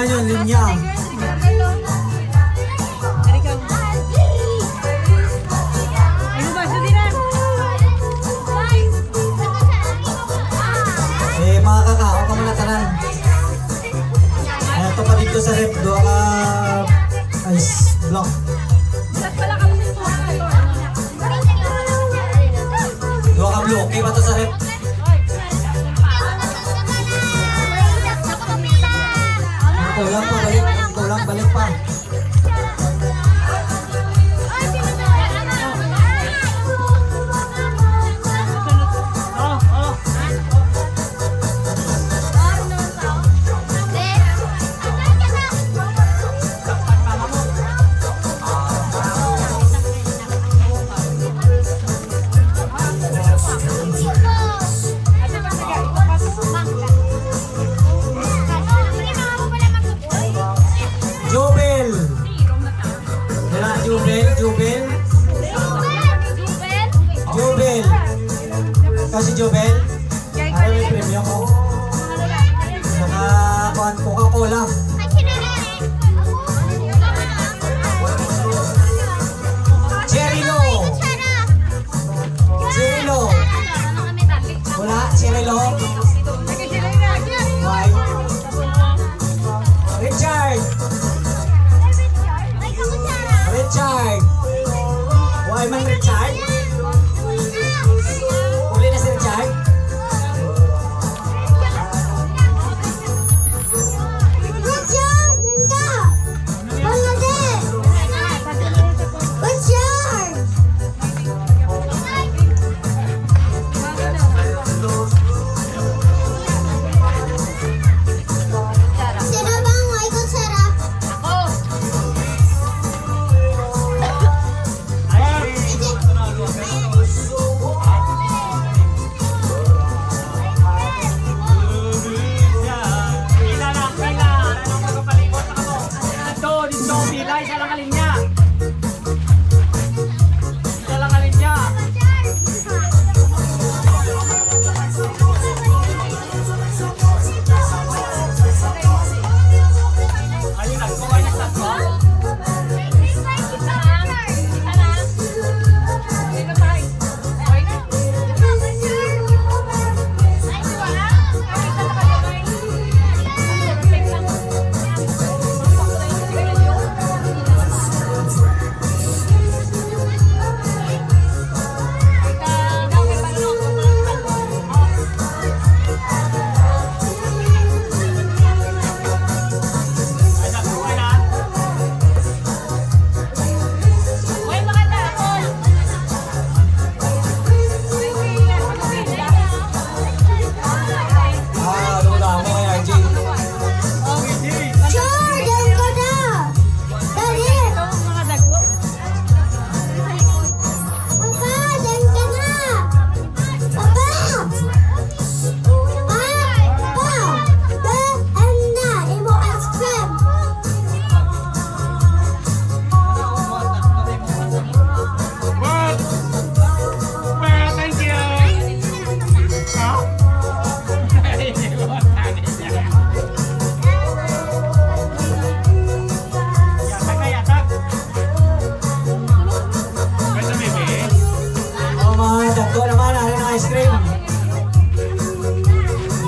Linya yun, linya. Mga kakao ka muna tanan. Ito pa dito sa rep, doon ka ice block. Doon ka blue, okay ba ito sa rep? Ito lang pa, balik. Ito lang, balik pa. Jubel. Kasi Jubel, ano may premium ko? Naka Coca-Cola. Cherilo. Cherilo. Wala, Cherilo. Why? Richard. Richard. Why man Richard? Uli na si Richard? Richard, yun ka! Wala din! Richard! Sino bang may kutsara?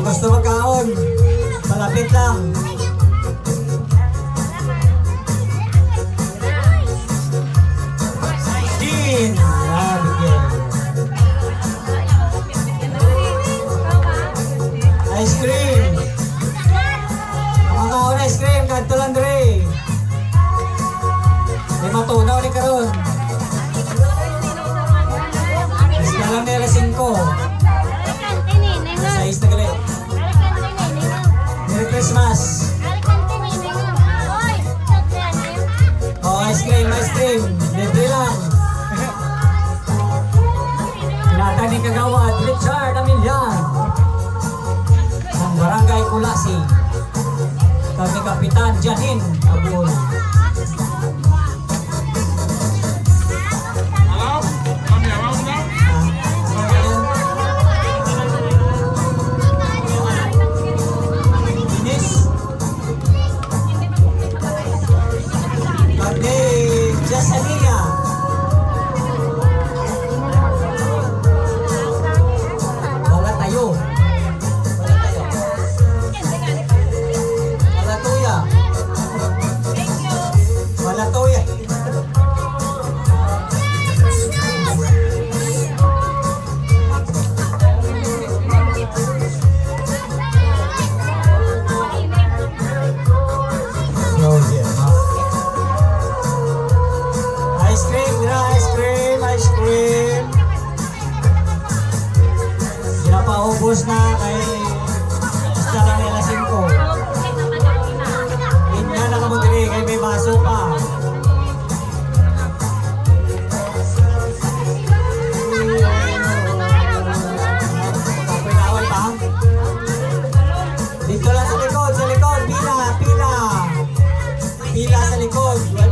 Gusto magkaon, malapit lang. Jean! Bigyan. Ice cream! Makakaon ice cream, kanto lang dre. May matunaw ni karon. Isda lang nila 5. Sa isda gali. Merry Christmas! Oh, ice cream, ice cream. Libre lang. Pinatay ni Kagawad, Richard Amilian. Ang Barangay Kulasi. Kami Kapitan Janin Abul. Hila sa likod.